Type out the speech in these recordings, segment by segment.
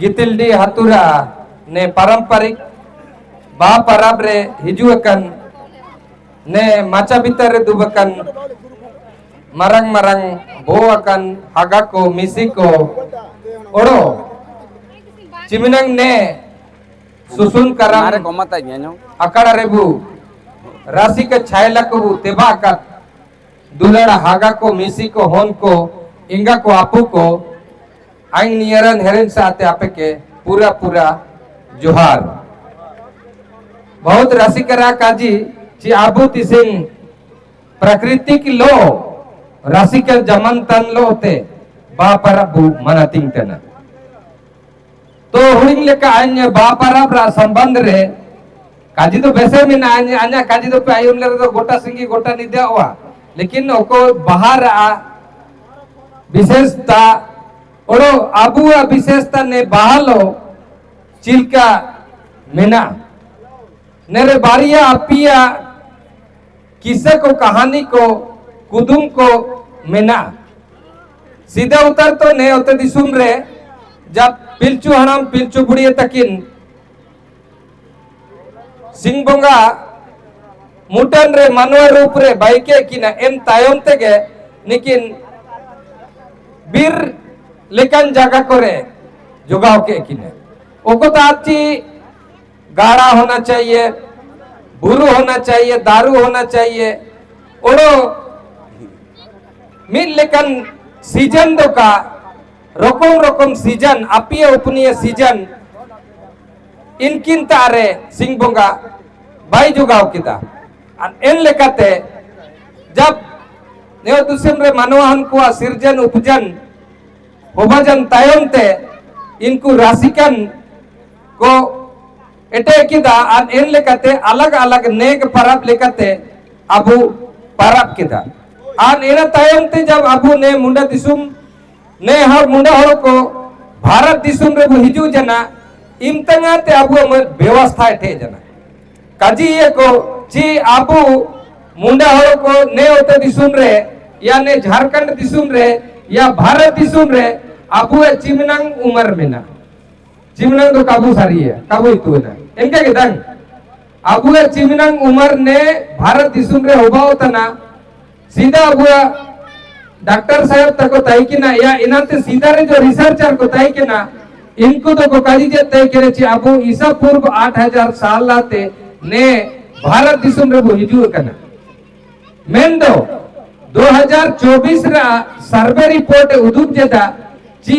गितिलडी हतुरा ने पारंपरिक बा परब रे हिजुअकन ने माचा भीतर रे दुबकन मरंग मरंग बोअकन हागा को मिसी को ओड़ो चिमिनंग ने सुसुन करम अकड़ा रेबू राशि के छायला को तेबा का दुलड़ा हागा को मिसी को होन को इंगा को आपू को आइन नियरन हेरन साथे आपे के पूरा पूरा जोहार बहुत रसिकरा काजी ची आबू तिसिंग प्रकृति की लो रसिकर जमन तन लो होते बापरबू मनातिंग तना तो हुडिंग लेका अन्य बापरब रा संबंध रे काजी तो बेसे में ना अन्य काजी तो पे आयुन ले तो गोटा सिंगी गोटा निद्या हुआ लेकिन ओको बाहर आ विशेषता ओरो आबू विशेषता ने बहालो चिल्का मेना नेरे बारिया अपिया किस्से को कहानी को कुदुम को मेना सीधा उतर तो ने होते दिसुम रे जब पिलचू हनम पिलचू बुढ़िया तकिन सिंह बोंगा मुटन रे मनवा रूप रे बाइके किना एम तायम तेगे निकिन बीर लेकिन जगह करे जुगाव के किने ओको ताची गाड़ा होना चाहिए बुरु होना चाहिए दारू होना चाहिए ओड़ो मिल लेकिन सीजन दो का रोकम रोकम सीजन अपिय उपनीय सीजन इनकिन तारे सिंह बोंगा बाई जुगाव किता इन लेकाते जब नेव दुसम रे मनोहन को सिरजन उपजन होभजन तायम ते इनको राशिकन को एटे किदा आन इन लेकाते अलग अलग नेक परब लेकाते अबू परब किदा आन इन तायम ते जब अबू ने मुंडा दिसुम ने हर मुंडा हर को भारत दिसुम रे हिजू जना इमतंगा ते अबू व्यवस्था एठे जना काजी ये को ची अबू मुंडा हर को ने होते दिसुम रे या ने झारखंड दिसुम रे या भारत दिसुम रे अबू चिमनंग उमर में ना चिमनंग तो काबू सारी है काबू इतु ना इनके किधर अबू चिमनंग उमर ने भारत दिसुम रे होबा होता ना सीधा अबू डॉक्टर साहब तक को ताई कि ना या इनाते सीधा रे जो रिसर्चर को ताई कि ना इनको तो को काजी जे तय करे ची अबू ईसा पूर्व 8000 साल लाते ने भारत दिसुम रे हिजू कना मेन दो 2024 रा सर्वे रिपोर्ट उदुग जेदा जी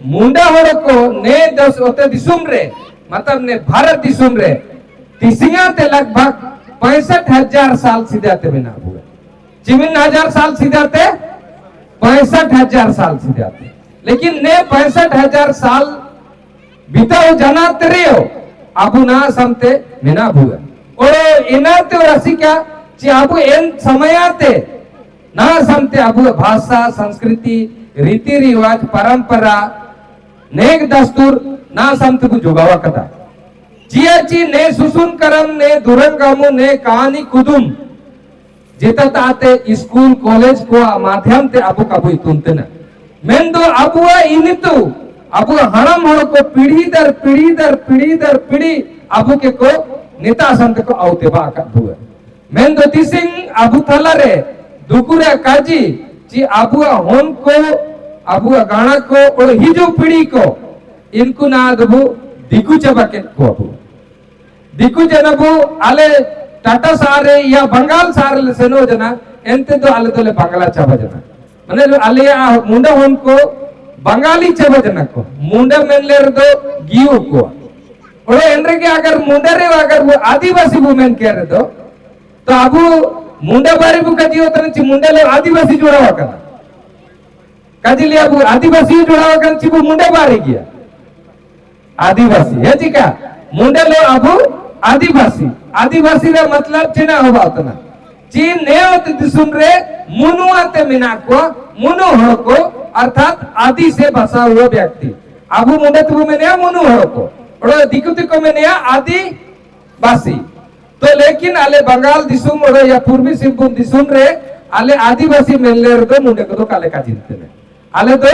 मुंडा होड़ को ने दस होते दिसुम रे मतलब ने भारत दिसुम रे तिसिंगा ते लगभग 65,000 साल सीधाते बिना हुए चिमिन 1000 साल सीधाते 65,000 साल सीधाते लेकिन ने 65,000 साल बिताओ जनाते रे हो अबू ना समते बिना हुए और इनाते रसिका ची अबू इन समयाते ना समते अबू भाषा संस्कृति रीति रिवाज परंपरा नेक दस्तूर ना समते को जुगावा कदा जियाची ने सुसुन करम ने दुरंगामु ने कहानी कुदुम जेता ताते स्कूल कॉलेज को माध्यम ते अबू कबू इतुनते ना मेन दो अबू इनितु अबू हणम हण को पीढ़ी दर पीढ़ी दर पीढ़ी दर पीढ़ी अबू के को नेता संत को आवते बा का हुए मेन दो तिसिंग अबू थला रे दुकुरे काजी जी अबू होन को अबू गाना को और हिजू पीढ़ी को इनको ना दबू दिकु चबके को अबू दिकु जनबू आले टाटा सारे या बंगाल सारे सेनो जना एंते तो आले तोले बंगाला चबा जना माने आले मुंडा होन को बंगाली चबा जना को मुंडा मेनले दो गियू को और एंड्रे के अगर मुंडा रे अगर वो आदिवासी वुमेन के रे दो तो अबू मुंडा बारी बुका जीव तने ची मुंडा ले आदिवासी जोड़ा हुआ करना काजी ले अबू आदिवासी जोड़ा हुआ करना ची वो मुंडा बारी किया आदिवासी है जी क्या मुंडा ले अबू आदिवासी आदिवासी रे मतलब चिना होगा उतना चीन ने होते दिसुम रे मुनु आते मिना को मुनु हो को अर्थात आदि से बसा हुआ व्यक्ति अबू मुंडा तुम में नया मुनु हो को और दिकुति को में नया आदिवासी तो लेकिन आले बंगाल दिसुम और या पूर्वी सिंहभूम दिसुम रे आले आदिवासी मेनले रे मुंडे को तो काले का चिंते ने आले तो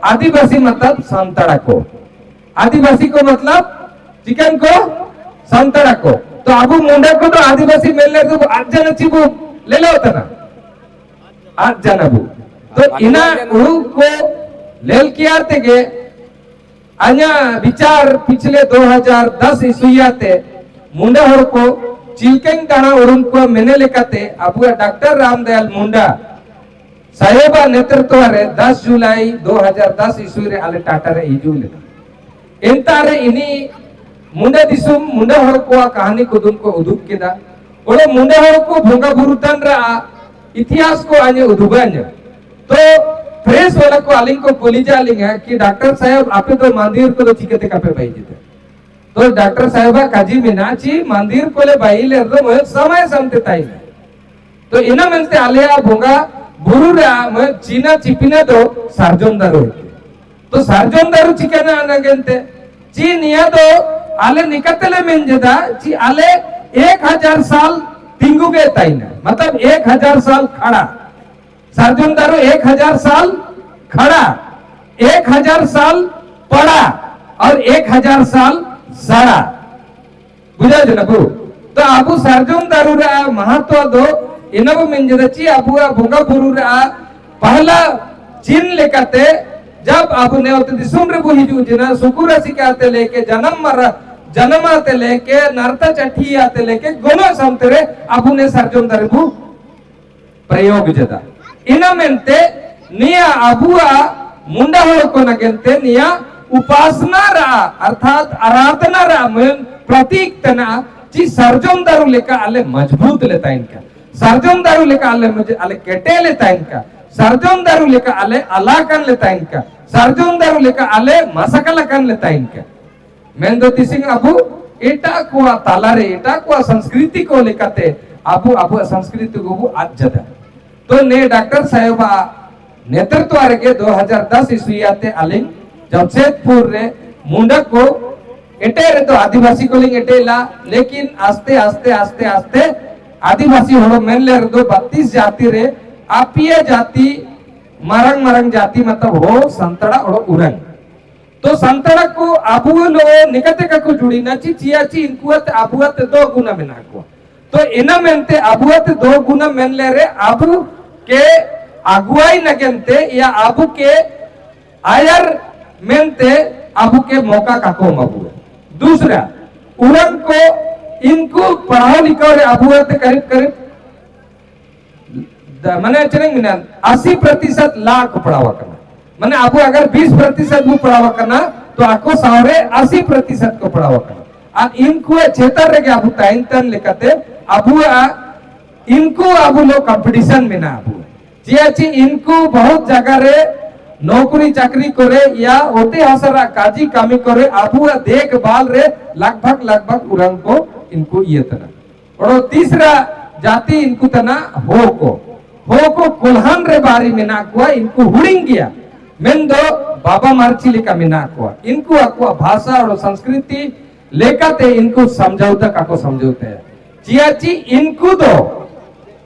आदिवासी मतलब संतड़ा को, आदिवासी को मतलब चिकन को, संतड़ा को। तो अबू मुंडा को तो आदिवासी मेले तो 8 जन चिबू ले लो होता ना, 8 जन अबू। तो इना उड़ू को लेल किया थे अन्य विचार पिछले 2010 ईस्वीयाते मुंडा हर को चिलकें दाना उड़न को मेने लेकाते अबू डॉक्टर रामदयाल मुंडा साहेबा नेतृत्व रे 10 जुलाई 2010 ईस्वी रे आले टाटा रे हिजू ले एंतारे इनी मुंडा दिसुम मुंडा हर को कहानी को दुन को उदुक केदा ओले मुंडा हर को भोंगा बुरुतन रा इतिहास को आने उदुगान। तो प्रेस वाला को आलिंग को बोली जालिंग है कि डॉक्टर साहब आपे तो मंदिर को तो चिकते कापे भाई जीते। तो डॉक्टर साहबा काजी मीनाची मंदिर को ले भाई ले तो समय समते ताई। तो इना मनते आलिया भोंगा बुरु रा मैं चीना चिपिना तो सार्जन दारू। तो सार्जन दारू चिकना आनगेंते चीन या तो आले निकतले में जदा ची आले 1000 साल तिंगुगे ताई ना, मतलब 1000 साल खड़ा सार्जन दारू 1000 साल खड़ा, 1000 साल पड़ा और 1000 साल सड़ा, बुझा जना बु। तो अबू सार्जन दारू रा महत्व दो इनबो मिंजदची अबू भोंगा बुरु रा पहला चिन्ह लेकाते जब अबू ने होते दिसुम रे बु हिजू जना सुकुरा सिकाते लेके जन्म आते लेके नरता चठी आते लेके गोनो समते रे अबू ने सार्जन दारू प्रयोग जदा इना मेंते निया अबुआ मुंडा हो को नगेंते निया उपासना रा अर्थात आराधना रा में प्रतीक तना ची सर्जन दारू लेका आले मजबूत लेता इनका, सर्जन दारू लेका आले मुझे आले केटे लेता इनका, सर्जन दारू लेका आले अलाकन लेता इनका, सर्जन दारू लेका आले मसकलकन लेता इनका। मैं दो तिसिंग अबू एटा कुआ तालारे एटा कुआ संस्कृति को लेकाते अबू संस्कृति को आज जदा। तो ने डॉक्टर साहेबा नेतृत्व रे 2010 ईस्वी आते आलिंग जमशेदपुर रे मुंडा को एटे रे तो आदिवासी को लिंग एटेला, लेकिन आस्ते आस्ते आस्ते आस्ते आदिवासी होड़ो मेन ले दो 32 जाति रे आपिया जाति मरंग मरंग जाति मतलब हो संतड़ा और उरंग। तो संतड़ा को अबू लो निकते का को जुड़ी ना ची चियाची इनकुत अबुअत 2 गुना में ना को। तो इना मेनते अबुअत 2 गुना मेन ले रे अबू के अगुवाई नगेंते या अबू के आयर मेनते अबू के मौका काको मबू। दूसरा उरंग को इनको पढ़ाओ लिखाओ रे अबुअत करीब करीब मने चलेंगे मिना 80% लाख पढ़ावा करना, मने अबू अगर 20% वो पढ़ावा करना तो आपको सारे 80% को पढ़ावा करना। और इनको क्षेत्र रे अबू ताइन तन लेकते अबू इनको अबू लोग कंपटीशन में ना अबू जियाची इनको बहुत जगह रे नौकरी चाकरी करे या होते हसरा काजी कामी करे अबू देखभाल रे लगभग उरंग को इनको ये तना। और तीसरा जाति इनको तना हो को कोल्हान रे बारी में ना कुआ इनको हुड़िंग गया मेन दो बाबा मार्ची लेका में ना कुआ इनको अकुआ भाषा और संस्कृति लेकाते इनको समझौता काको समझौते है जियाची इनको दो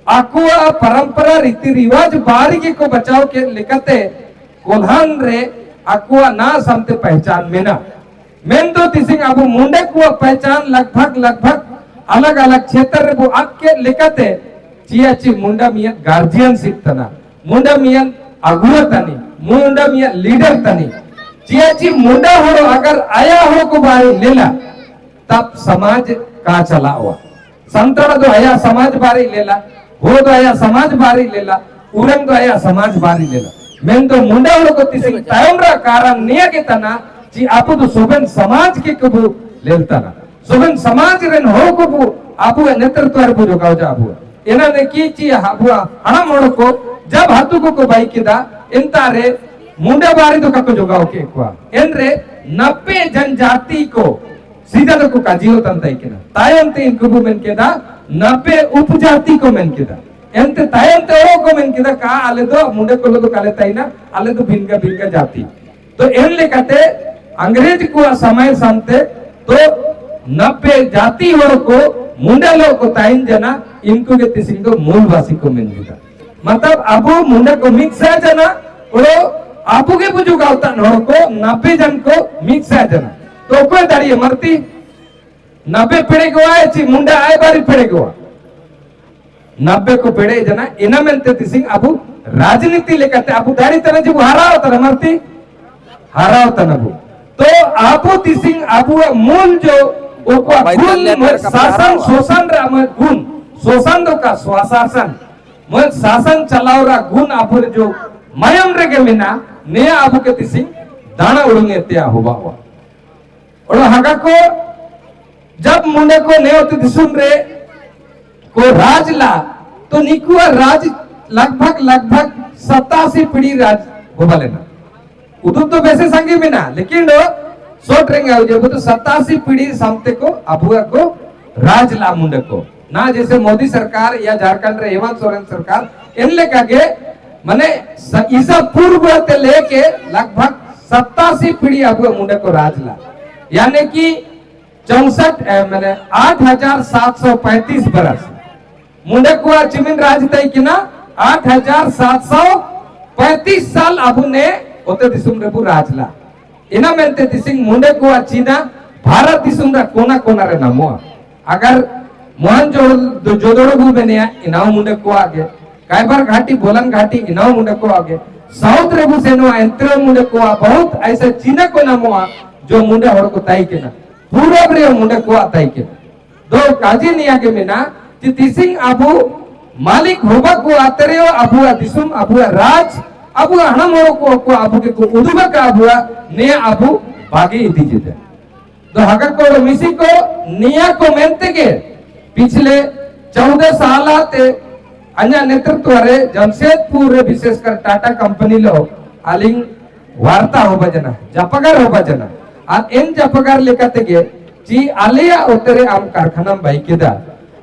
अकुआ परंपरा रीति रिवाज बारी को बचाव के लेकते कोल्हान रे अकुआ ना समते पहचान में ना मेन तो तिसिंग अबू मुंडे को पहचान लगभग अलग अलग क्षेत्र रे वो आके लेकते चियाची मुंडा मिया गार्जियनशिप तना, मुंडा मिया अगुआ तनी, मुंडा मिया लीडर तनी। चियाची मुंडा हो अगर आया हो को बारी लेला तब समाज का चला हुआ संतरा तो आया समाज बारी लेला हो तो आया समाज बारी लेला उरंग तो आया समाज बारी लेला मेन तो मुंडा हो को तिसिंग तायमरा कारण निया के तना जी आपु तो सोबन समाज के कबू लेलता ना सोबन समाज रेन हो कबू आपु नेतृत्व रे बु जोगाव जा आपु एना ने की ची आपु हना मोड़ को जब हाथु को बाई किदा इंता रे मुंडा बारी तो कको जोगाव के कुआ एन रे 90 जनजाति को सीधा तो को काजियो तंतई केना तायंते इनको बु मेन केदा 90 उपजाति को मेन केदा एंते तायंते ओ को मेन केदा का आले तो मुंडे को तो काले ताई ना आले तो भिन्गा जाति। तो एन लेकते अंग्रेज को समय संते तो 90 जाति हो को मुंडा लोग को ताइन जना इनको के तिसिंग तो मूलवासी को मिल गया मतलब अब मुंडा को मिक्स है जना और आपू के बुझु गावता नोड़ को 90 जन को 100 जन तो कोई दाड़िए मरती 90 पेड़े को आए ची मुंडा आए बारी पेड़े को 90 को पेड़े जना इना मेंते तिसिंग अबू राजनीति लेकर अबू दाड़ी तरह जब हराओ तरह मरती हराओ तनबू तो आपू तिसिंग अबू मूल जो ओको गुण शासन शोषण रा गुण शोषण दो का स्वाशासन मत शासन चलाओ रा गुण आपू जो मयम रे के मिना ने आपू के तिसिंग दाना उड़ंगे त्या हुआ और हगा को जब मुंडे को ने होते दिसुम रे को राजला तो निकुआ राज लगभग 87 पीढ़ी राज होगा लेना उधर तो वैसे संगी में ना लेकिन सोट रहेंगे जब तो 87 पीढ़ी सामते को अबुआ को राजला मुंडे को ना जैसे मोदी सरकार या झारखंड रे हेमंत सोरेन सरकार इन लेके आगे माने ईसा पूर्व ते लेके लगभग 87 पीढ़ी अबुआ मुंडे को राजला यानी कि 64 मैंने 8735 बरस मुंडे को चिमिन राज तय की ना 8735 साल अबू ने ओते दिसुम रेबू राजला इना मेंते दिसिंग मुंडे को चीना भारत दिसुम रा कोना कोना रे नामो अगर मोहन जोदड़ो बु बेनिया इनाव मुंडे को आगे कायबर घाटी बोलन घाटी इनाव मुंडे को आगे साउथ रेबू सेनो एंत्र मुंडे को बहुत ऐसे चीना को नामो जो मुंडे हड़ को तय के ना पूरब रे मुंडे को तय के दो काजी निया के मिना तिसिंग अबू मालिक होबा को आतरे अबुआ दिसुम अबुआ राज अबुआ हणम को अबू के को उदुबा का अबुआ ने अबू बागी दीजिए तो हगर को मिसी को निया को मेंते के पिछले 14 साल ते अन्य नेतृत्व रे जमशेदपुर रे विशेषकर टाटा कंपनी लो आलिंग वार्ता होबा जना जपगार होबा जना आ इन जपगार लेकते के जी आलिया उतरे आम कारखाना बाइकेदा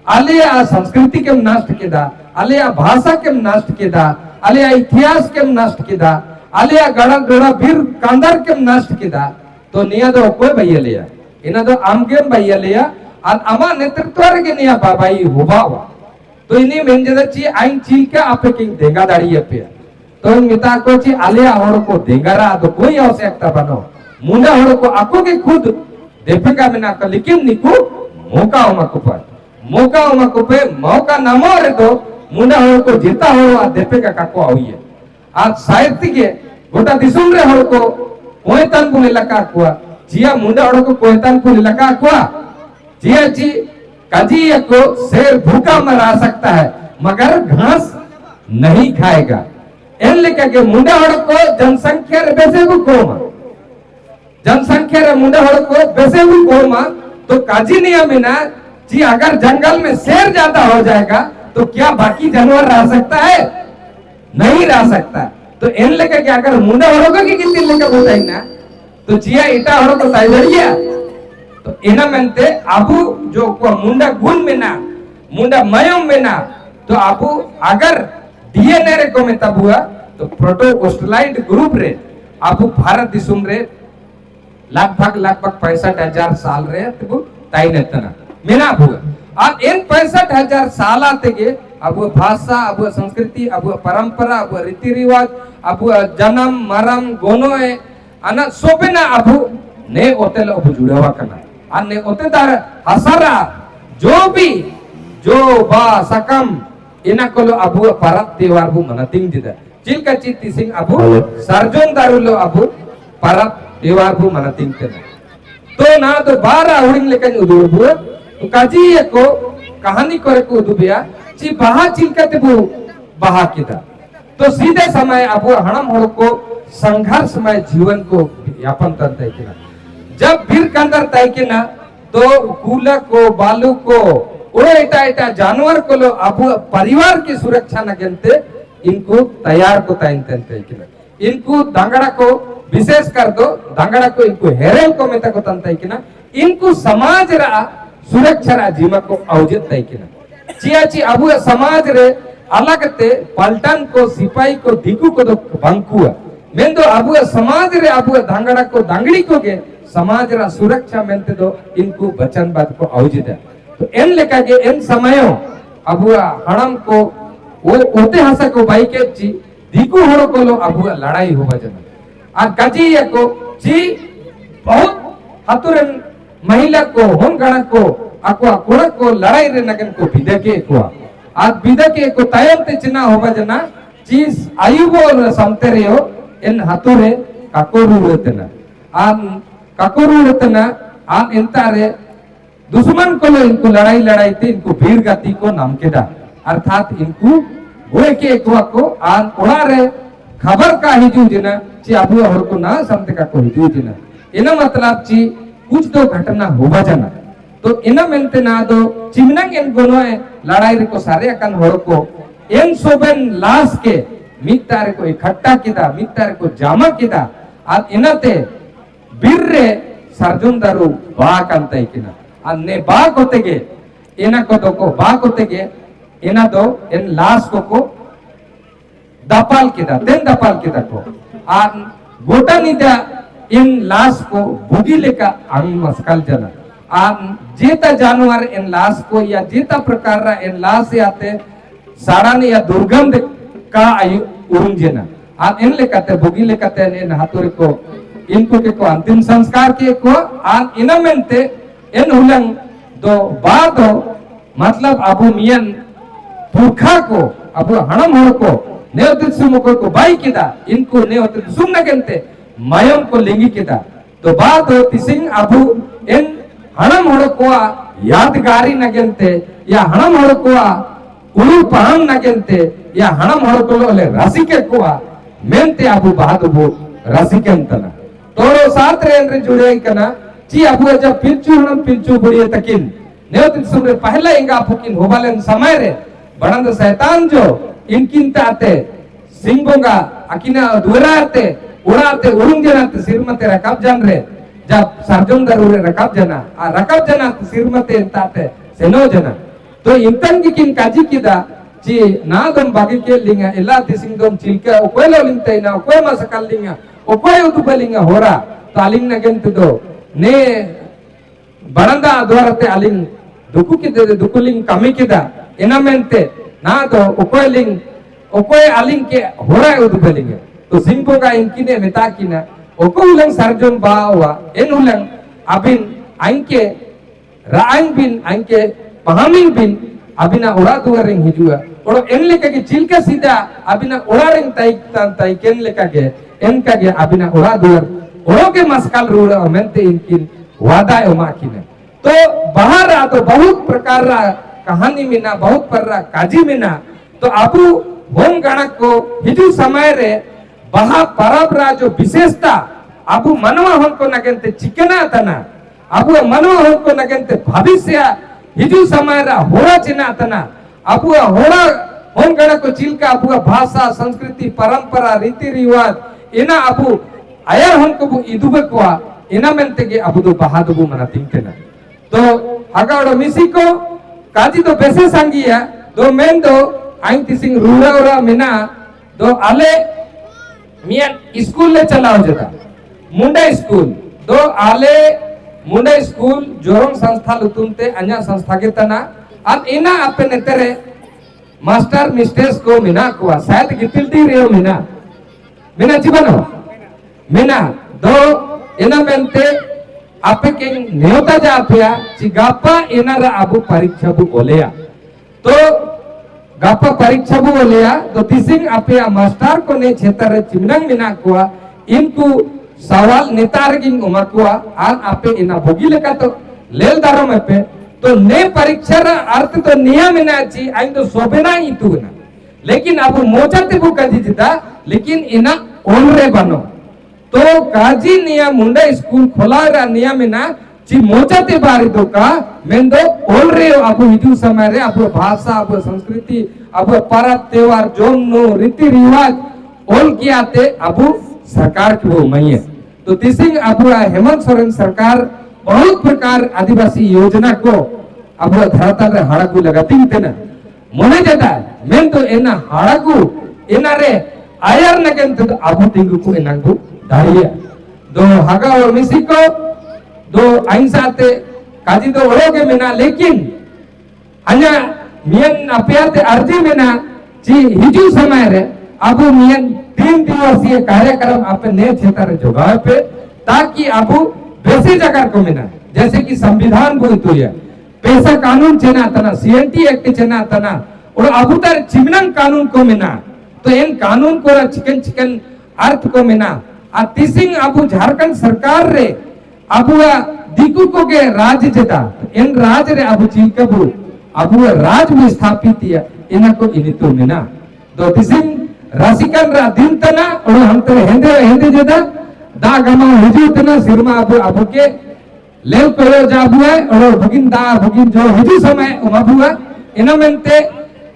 आलिया संस्कृति के नष्ट किदा आलिया भाषा के नष्ट किदा आलिया इतिहास के नष्ट किदा आलिया गड़ा वीर कांदर के नष्ट किदा तो निया दो कोई भैया लिया इना दो आमगेम भैया लिया और अमा नेतृत्व के निया बाबाई हुबावा तो इन्हीं मेंजदा ची आइन चील के आपे किंग देगा दाड़ी पे तो मिता को ची आलिया हड़ को देगारा तो कोई आवश्यकता बनो मुंडा हड़ को आको के खुद देपेगा बिना का लेकिन निको मौका होमा को पर मौका नामो रे तो मुंडा हड़ को जीता हो आ देपेगा काको आउये आज साहित्य के गोटा दिसुम रे हड़ को कोयतान को इलाका कुआ जिया मुंडा हड़ को कोयतान को इलाका कुआ जिया जी काजी को शेर भूखा मरा सकता है मगर घास नहीं खाएगा इन लेके के मुंडा हड़ को जनसंख्या रे बेसे को कोमा जनसंख्या रे मुंडा हड़ को बेसे को कोमा तो काजी निया मिना जी अगर जंगल में शेर ज्यादा हो जाएगा तो क्या बाकी जानवर रह सकता है नहीं रह सकता तो इन लेकर क्या अगर मुंडा हड़ोगा की कितनी लेकर बताई ना तो जिया इटा हड़ो को ताइजरिया तो इना मेंते अबू जो को मुंडा गुण में ना मुंडा मयम में ना तो अबू अगर डीएनए रे को में तब हुआ तो प्रोटोकोस्टलाइड ग्रुप रे अबू भारत दिसुम रे लगभग 65,000 साल रे तो ताई नेतना मेना हुआ और इन 65,000 साल आते के अब भाषा अब संस्कृति अब परंपरा अब रीति रिवाज अब जन्म मरम गोनो है अना सोबेना अब ने ओतेल अब जुड़वा करना अन्य ओतेदार हसरा जो बा सकम इना कोलो अब परत त्योहार बु मनतिंग दिदा चिलका चित्ती सिंह अब सरजोन दारुलो अब परत त्योहार बु मनतिंग करना तो ना तो 12 उड़िंग लेकर उदुबु तो काजी को कहानी करे को दुबिया ची बहा चिलकते बु बहा किदा तो सीधे समय अब हणम हड़ को संघर्षमय जीवन को यापन करते किना जब भीर कंदर तय किना तो कूला को बालू को उड़े इटा जानवर को लो अब परिवार की सुरक्षा न गनते इनको तैयार को ताइन तंते किना इनको दांगड़ा को विशेष कर दो दांगड़ा को इनको हेरेल को मेता को तंते किना इनको समाज रा सुरक्षा रा जीवा को औजित तय किना चियाची अब समाज रे अलग ते पलटन को सिपाही को दिकू को दो बंकुआ मेन दो अब समाज रे अब दांगड़ा को दांगड़ी को के समाज रा सुरक्षा मेनते दो इनको वचन बात को औजित है तो इन लेका के इन समयों अब हणम को वो ओते हंसा को बाई के ची दिकू हड़ो को लो अब लड़ाई हो बजना आ काजी को ची बहुत हतुरन महिला को होम गण को अक्वा कोड़ा को लड़ाई रे नगन को बिदके को आज बिदके को तायम ते चिना होबा जना चीज आयुबो समतेरियो इन हतुरे काकोरू रहतना आन काकोरू रहतना आन इंतारे दुश्मन को इनको लड़ाई थे इनको भीड़ गति को नाम केदा अर्थात इनको गोए के को आन उड़ा रे खबर का हिजू जना ची अबू और को ना समते का को हिजू जना इना मतलब ची कुछ तो घटना होबा जना तो इना मेंते ना दो चिमनंग इन गोनोए लड़ाई रे को सारे अकन होर को इन सोबन लाश के मितारे को इकट्ठा किदा मितारे को जामा किदा आज इनाते बिर्रे सर्जुन दारू बाक अंत इकिना अन्ने बाक होते गे इना को दो को बाक होते गे इना दो इन लाश को दपाल किदा तेन दपाल किदा को आन गोटा निदा इन लाश को बुगी लेका अंग मस्कल जना आन जेता जानवर इन लाश को या जेता प्रकार रा इन लाश से आते साड़ाने या दुर्गंध का आयु उरुंजना आन इन लेकाते बुगी लेकाते इन हाथुर को इनको के को अंतिम संस्कार के को आन इनमेंते इन हुलंग दो बादो मतलब अबू मियन पुरखा को अबू हणम हो को नेवतित सुमुको को बाई किदा इनको नेवतित सुम नगनते मयम को लिंगी किदा तो बात होती सिंह अबू इन हणम हो को यादगारी नगनते या हणम हो को उलू पहन नगनते या हणम हो को ले रसिके को मेंते अबू बाद बो रसिके अंतना तोरो साथ रे अंदर जुड़े कना ची अबू जब पिंचू हणम पिंचू बुढ़िए तकिन नेवतित सुमरे पहला इंगा फुकिन होबालेन समय रे बड़ंद शैतान जो इनकिन ताते सिंगोंगा अकिना दुराते उड़ाते उरुंजनाते सिरमते रकाब जान रे जब सर्जुन दरूरे रकाब जना आ रकाब जना सिरमते ताते सेनो जना तो इंतन की किन काजी किदा ची ना दम बागी के लिंगा इला तिसिंग दम चिलका ओकोय लो लिंगते ना ओकोय मा सकल लिंगा ओकोय उतुबलिंगा होरा तालिंग नगंत दो ने बड़ंदा द्वारते अलिंग दुकु किदे दुकुलिंग कमी किदा इनामेंते ना तो ओकोय लिंग ओकोय अलिंग के होरा उतुबलिंगा तो सिंगो का इनकी ने मिता की ना ओको उलंग सर्जुन बावा इन उलंग अबिन आइंके राइंग बिन आइंके पहामिंग बिन अबिना उड़ा दुआरिंग हिजुआ और इन लेके के चिलका सीधा अबिना उड़ारिंग ताई केन लेका के इनका के अबिना उड़ा दुआर ओरो के मस्कल रूड़ा मेंते इनकी वादा उमा की ने तो बाहर आ तो बहुत प्रकार रा कहानी में ना बहुत पर रा काजी में ना तो आपू होम गणक को हिजू समय रे बहा परब रा जो विशेषता आपू मनवा होम को नगनते चिकना तना आपू मनवा होम को नगनते भविष्य हिजू समय रा होरा चिना तना आपू होरा होम गणक को चिलका आपू भाषा संस्कृति परंपरा रीति रिवाज इना आपू आयर होम को इदुबे को इना मेंते के आपू दो बहा दो मना तिंगतेना तो हगाड़ो मिसी को काजी तो बेसे संगिया दो मेन दो आइन तिसिंग रूरा मिना दो आले मियान स्कूल ले चलाओ जता मुंडा स्कूल दो आले मुंडा स्कूल जोरंग संस्था लुतुनते अन्या संस्था के तना अब इना आपे नेतरे मास्टर मिस्ट्रेस को मिना को शायद गितिलती रियो मिना जीवनो मिना दो इना मेंते आपे के नेवता जा आपया चिगापा इनारा अबू परीक्षा बु ओलेया तो गापा परीक्षा बु ओलेया तो तिसिंग आपया मास्टर को ने क्षेत्र चिमनंग मिना को इनको सवाल नेतारगिंग उमा को आन आपे इना भोगी लेका तो लेल दारो में पे तो ने परीक्षा रा अर्थ तो नियम मिना ची आइन तो सोबेना इतु ना लेकिन अबू मोचाते बु कजी जिता लेकिन इना ओनरे बनो तो काजी निया मुंडा स्कूल खोला रा निया में ना ची मोचाते बारी दो का मैं दो ओल रे अबू हिजू समय रे अबू भाषा अबू संस्कृति अबू परब त्योहार जोनो रीति रिवाज ओल किया ते अबू सरकार की वो मई है तो तिसिंग अबू हेमंत सोरेन सरकार बहुत प्रकार आदिवासी योजना को अबू धरातल रे हाड़ाकू लगाती थे ना मोने जाता मैं तो एना हाड़ाकू एना रे आयर नगन तो अबू तिंगु को एना को दाहिया दो हगा और मिसी को दो आइंसाते काजी तो ओरोगे मिना लेकिन अन्य मियन अपियाते अर्जी मिना ची हिजू समय रे अबू मियन तीन दिवसीय कार्यक्रम अपने नए क्षेत्र जोगाव पे ताकि अब बेसी जगह को मिना जैसे कि संविधान बोलते हुए पैसा कानून चेना तना सीएनटी एक्ट चेना तना और अब तर चिमनंग कानून को मिना तो इन कानून को चिकन चिकन अर्थ को मिना आ तिसिंग अब झारखंड सरकार रे अब दिकु को के राज्य जेता इन राज्य रे अब चिकबु अब राज में स्थापित है इनको इनितो मिना तो तिसिंग राशिकन रा दिन तना और हम तेरे हेंदे हेंदे जेदा दा गमा हिजू तना सिरमा अब के लेव करो जाबु है और भगिन दा भगिन जो हिजू समय उमाबु है इनमेंते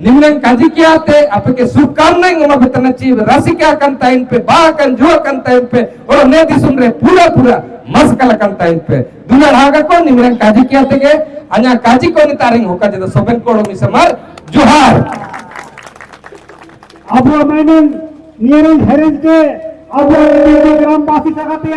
निम्न काजी क्या थे आपके शुभकामनाएं उमा बेतना ची राशिका कंता इन पे बा कन जो कंता इन पे और ने दिसुम रे पूरा पूरा मस्कल कंता इन पे दुना रागा को निम्न काजी क्या थे के अन्या काजी को नितारिंग होका जेदा सोबेन कोड़ो मिसमर जोहार अब मैंने नियरन हेरेंज के अब ग्राम वासी सगाते